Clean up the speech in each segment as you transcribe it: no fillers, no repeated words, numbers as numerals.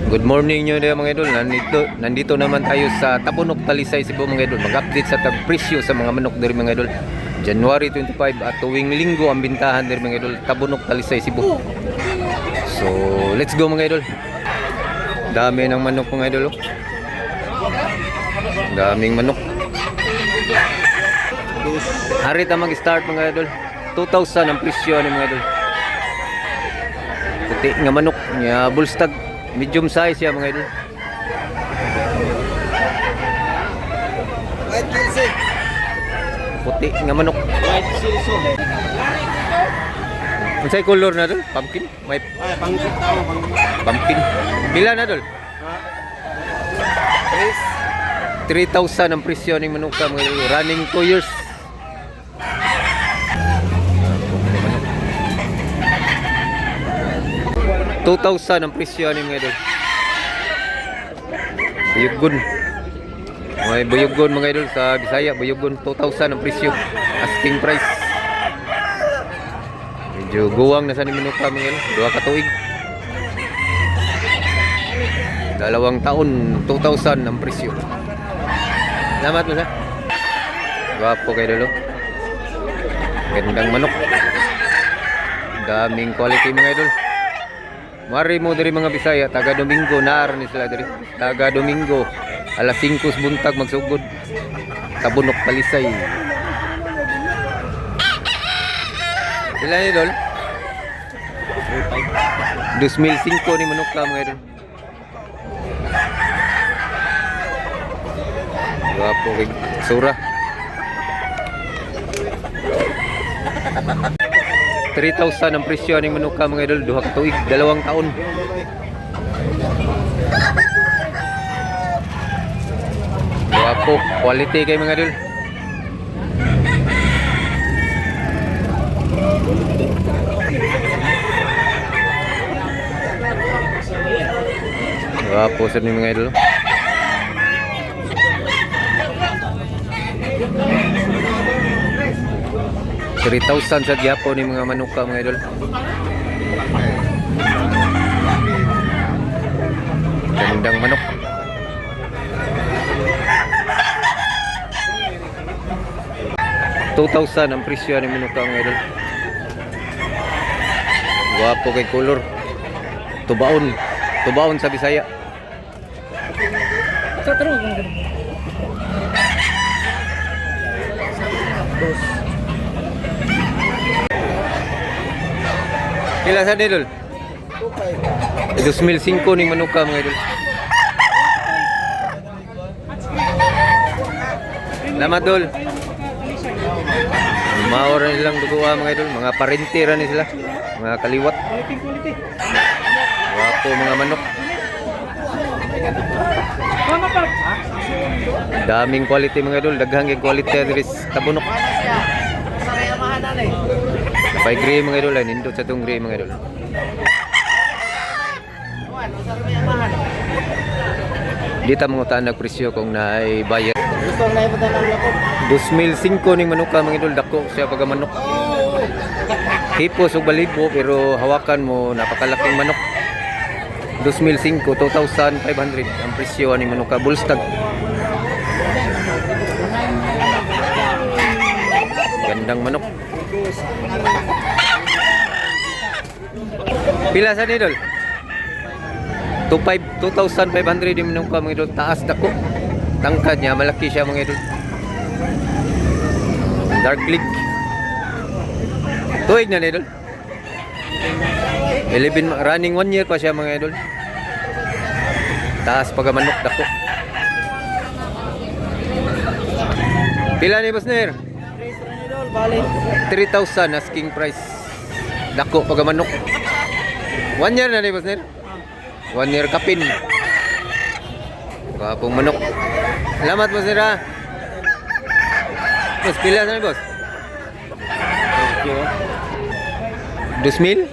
Good morning nyo mga idol. Nandito naman tayo sa Tabunok, Talisay, Cebu mga idol. Mag-update sa presyo sa mga manok diri mga idol. January 25 at tuwing linggo ang bintahan diri mga idol. Tabunok, Talisay, Cebu. So, let's go mga idol. Dami ng manok mga idol. Daming manok. Harita mag-start mga idol. 2,000 ang presyo ni mga idol. Puti nga manok nya bullstag. Medium size ya mga idol. White Kilsi. Puti nga manok. White Silso. Unsay color na dol? Pumpkin? May Ay, pangkit tao. pumpkin. Pila na dol? 3,000 ang presyo ng manok ka mga idol. Running 2 years. 2,000 ang presyo ni mga idol. Buyugon. May buyugon mga idol sa Bisaya. Buyugon 2,000 ang presyo. Asking price. Medyo guwang na sa ni Manuka mga idol. 2 ka tuig. 2 taon 2,000 ang presyo. Salamat mo sa. Gwapo kayo idol. Gandang manok. Daming quality mga idol. Mari mo dari mga Bisaya, taga Domingo naar ni sila dari. Taga Domingo, alas 5 buntag magsugod. Tabunok, Talisay. Ilan ni dol? 2005 ni manok ka mga idol. Gwapo kay sura. 3,000 ang presyo ng manok ka mga idol. 2 ka tuig, 2 taon. Guwapo, quality kay mga idol. Guwapo sa ni mga idol. $3,000 sa Gyapo ni mga manok ka mga idol. Gandang manok. $2,000 ang presyo ni manok ka mga idol. Guwapo kay color. Tubaon. Tubaon sa Bisaya. Sa tarong. Kila sa idol? 2005 ni manok ka mga idol. Salamat dol. Maura nilang duguha mga idol. Mga parentira ni sila. Mga kaliwat. Wapo mga manok. Daming quality mga idol. Daghang yung quality adres Tabunok. Pay gray mga idol. Nindot sa itong gray mga idol. Dito mga utaan presyo kung naay bayad. Gusto na iba ng lakop. 2005 ning manok ka mga idol. Dako siya pagka manok. Hipos o balibo pero hawakan mo napakalaking manok. 2005, 2,500 ang presyo ni manok ka. Bullstag. Gandang manok. Pila sa idol? 2,500 din manok ka mga idol. Taas dako. Tangkad niya, malaki siya mga idol. Dark leak. Tuig na idol. 11 running 1 year pa siya mga idol. Taas pag manok dako. Pila ni boss Nair? 3,000 asking price. Dako pag manok. 1 year na ni boss Nair. 1 year kapin. Kapong manok. Salamat boss Nair. Boss, pila na ni boss? 2,000?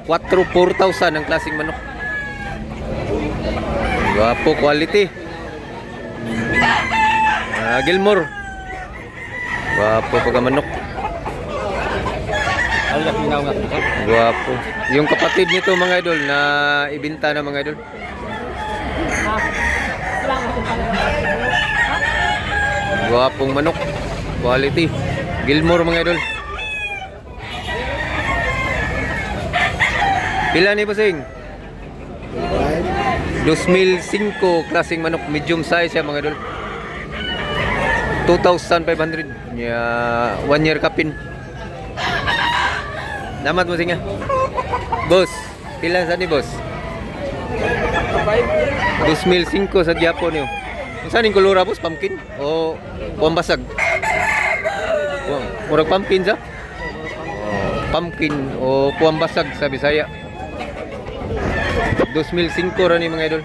4,000 ang klaseng manok. Guwapo, quality. Gilmore. Guwapo pagka manok. Ay, kapinaw nga. Guwapo. Yung kapatid nito mga idol na ibinta na mga idol. Guwapong manok. Quality. Gilmore mga idol. Pila ni Basing? 2005 klaseng manok. Medium size siya mga idol. 2,500. Yeah, 1 year kapin. Namat mo singa. Boss, pila sa ni boss? 2005 sa Japon yun. Saan yung kulura boss? Pumpkin? O puambasag? Murag pumpkin sa? Pumpkin o puambasag sa Bisaya. 2005 rin yung mga idol.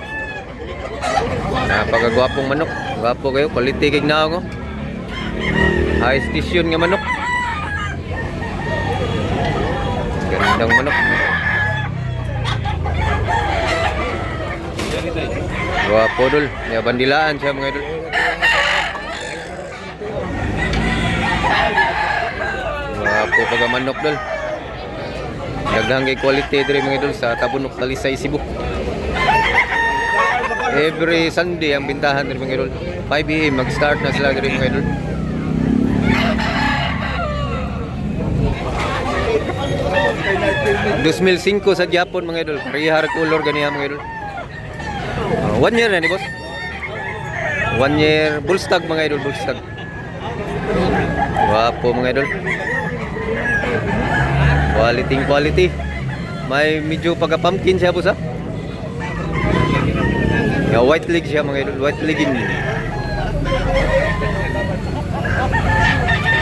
Napakagwapong manok. Gwapo kayo. Quality kig na ako. High station nga manok. Gandang manok. Gwapo dul. Ya bandilaan siya mga idol. Gwapo pag manok dul. Daghang kay quality diri mga idol sa Tabunok Talisay, Cebu. Every Sunday ang bintahan diri mga idol. 5 AM mag-start na sila diri mga idol. $2,005 sa Japon mga idol. Rehar color ganiya mga idol. 1 year na ni boss. 1 year bullstag mga idol, bullstag. Wapo mga idol. Quality. May medyo pagka-pumpkin siya boss ha. Ya white leg siya mga idol, white legin.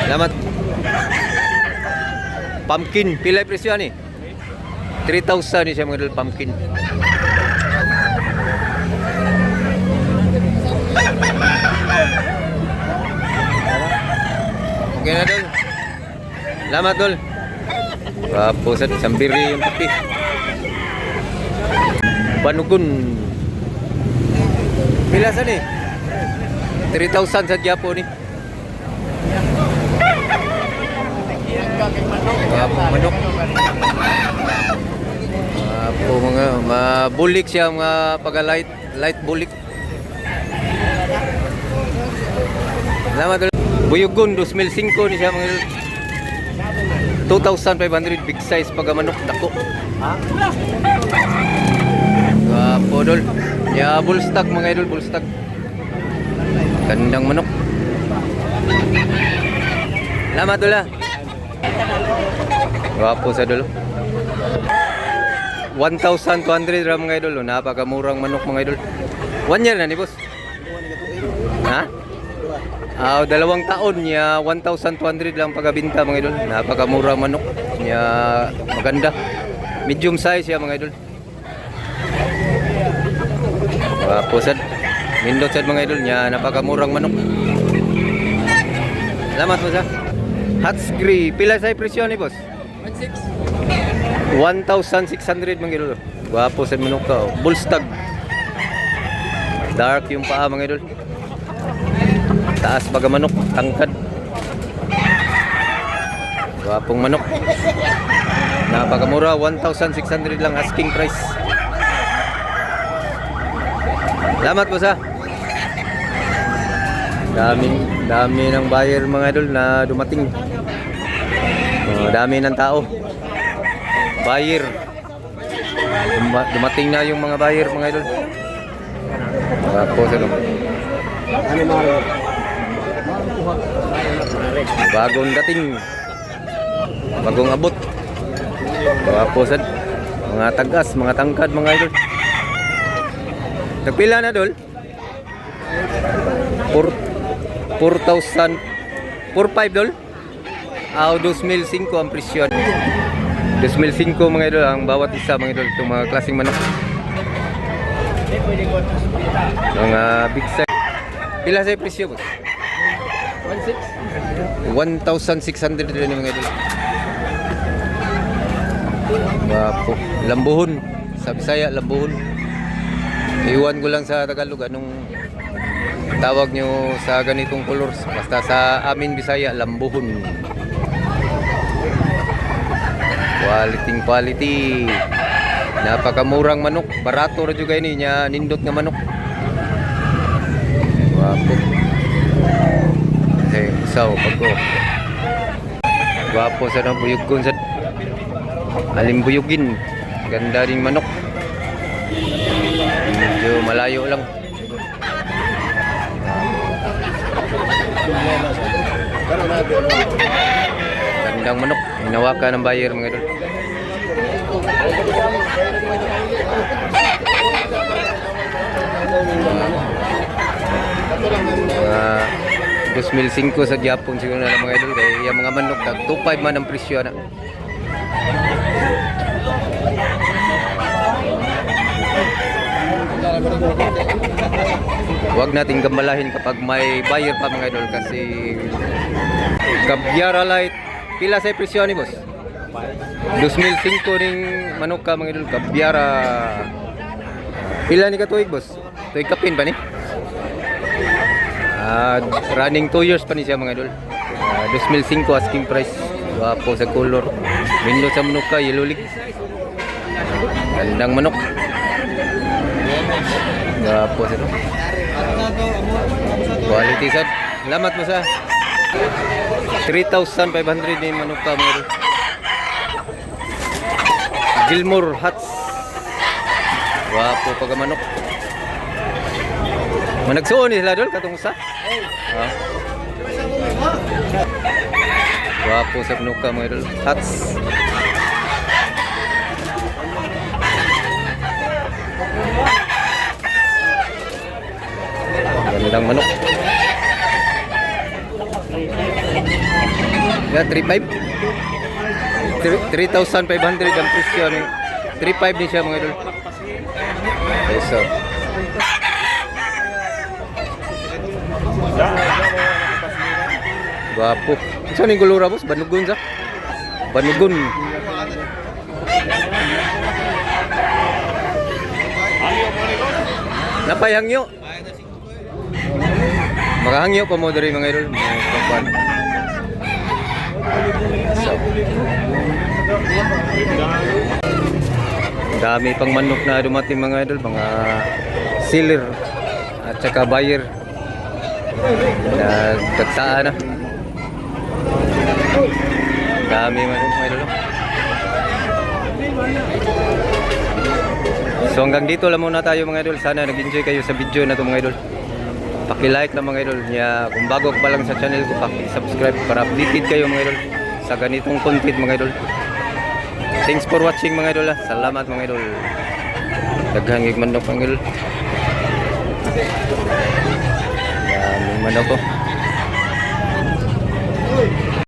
Salamat. Pumpkin, pila presyo ani? 3,000 ni siya mga idol, pumpkin. Okay na dol. Salamat dol. Wapo sa sambiri yung puti. Panugon. Pila sa ni? 3,000 sa Japon ni. Wapo manok. Wapo mga mabulik siya mga light bulik. Salamat dol. Buyugon 2005 ni siya mga 2,500 big size pag manok dako. Wapo dol. Ya bullstag mga idol, bullstag. Gandang manok. Salamat dol ha. Wapo sa dol. 1,200 ra mga idol, napakamurang manok mga idol. 1 year na ni boss. Ha? 2 taon niya, 1,200 lang pagabinta mga idol. Napakamurang manok niya, maganda. Medium size siya mga idol. Wapo sad. Nindot sad mga idol niya, napakamurang manok. Salamat mo sa Hatsgri. Pila sa presyo ni boss? 1,600 mga idol. Wapo sad manok ka. Bullstag. Dark yung paa mga idol. Taas baga manok, tangkad. Wapong manok. Napakamura, 1,600 lang asking price. Salamat po sa. Dami ng buyer mga idol na dumating. Dami ng tao. Buyer. Dumating na yung mga buyer mga idol. Wapo sa dum. Bagong dating. Bagong abot. Wapo sad. Mga tagas, mga tangkad mga idol. Nagpila na dol? 4,000 4,500 dol? 2,005 ang presyo. 2,005 mga idol ang bawat isa mga idol. Itong mga klaseng manok. Mga big size. Pila sa presyo boss? 1,600 din mga idol. Wapo. Lambuhon. Sa Bisaya, lambuhon. Iwan ko lang sa Tagalog anong tawag nyo sa ganitong colors. Basta sa amin Bisaya, lambuhon. Quality. Napakamurang manok. Barato ra jud kay ni nya nindot nga manok. Wapo. Hey, saw pagko. Wapo sa nang buyugon sa alimbuyugin. Ganda ring manok. Medyo malayo lang. Gandang manok. Hinawakan ng buyer mga idol. Mga 2005 sa Japon siguro na mga idol. Kaya yung mga manok, 2.5 man ang presyo na. Huwag nating gambalahin kapag may buyer pa mga idol kasi Gabyara Light pila sa presyo ni boss? 2005 ring manok ka mga idol. Gabyara pila ni ka tuig boss? Tuig kapin ba ni? Running 2 years pa ni siya mga idol. 2005 asking price. Wapo sa color. Mindo sa manok ka, yellow leg. Gandang manok. Wapo sa ito. Quality sad. Salamat mo sa 3,500 ni manok ka mga idol. Gilmore Huts. Wapo pag manok. Managsuon ni sila dol katong usa. Wapo sa manok ka mga idol. Huts. Gandang manok. Ya 3,500 ang presyo ni 3,500 din siya mga idol. Peso. Guwapo. Saan yung gulura boss? Banugon sa? Banugon. Napayangyo. Makahangyo pa mo dari mga idol. So. Dami pang manok na dumating mga idol, mga seller at saka buyer. Nagtagsaan na. Dami manok mga idol. So hanggang dito lang muna tayo mga idol. Sana nag-enjoy kayo sa video na to mga idol. Paki-like lang mga idol niya. Kung bago pa lang sa channel ko, paki-subscribe para updated kayo mga idol sa ganitong content mga idol. Thanks for watching mga idol. Salamat mga idol. Daghang manok mga idol. Yan, manok ko.